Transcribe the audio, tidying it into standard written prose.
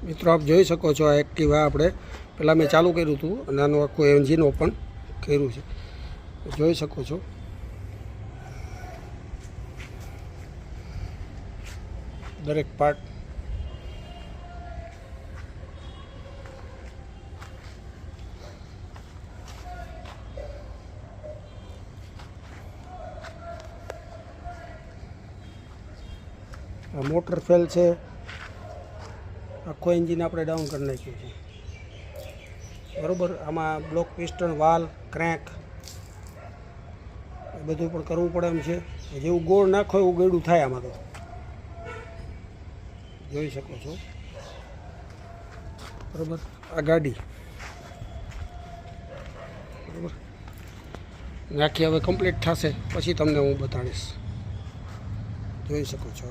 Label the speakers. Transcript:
Speaker 1: મિત્રો આપ જોઈ શકો છો આ એક્ટિવા આપણે પહેલાં મેં ચાલુ કર્યું હતું અને આનું આખું એન્જિન ઓપન કર્યું છે, જોઈ શકો છો. દરેક પાર્ટ મોટર ફેલ છે, આખો એન્જિન આપણે ડાઉન કરી નાખ્યું છે બરાબર. આમાં બ્લોક પિસ્ટન વાલ ક્રેન્ક એ બધું પણ કરવું પડે એમ છે. જેવું ગોળ નાખો એવું ગળું થાય આમાં, તો જોઈ શકો છો બરાબર. આ ગાડી બરાબર નાખી હવે કમ્પ્લીટ થશે પછી તમને હું બતાડીશ, જોઈ શકો છો.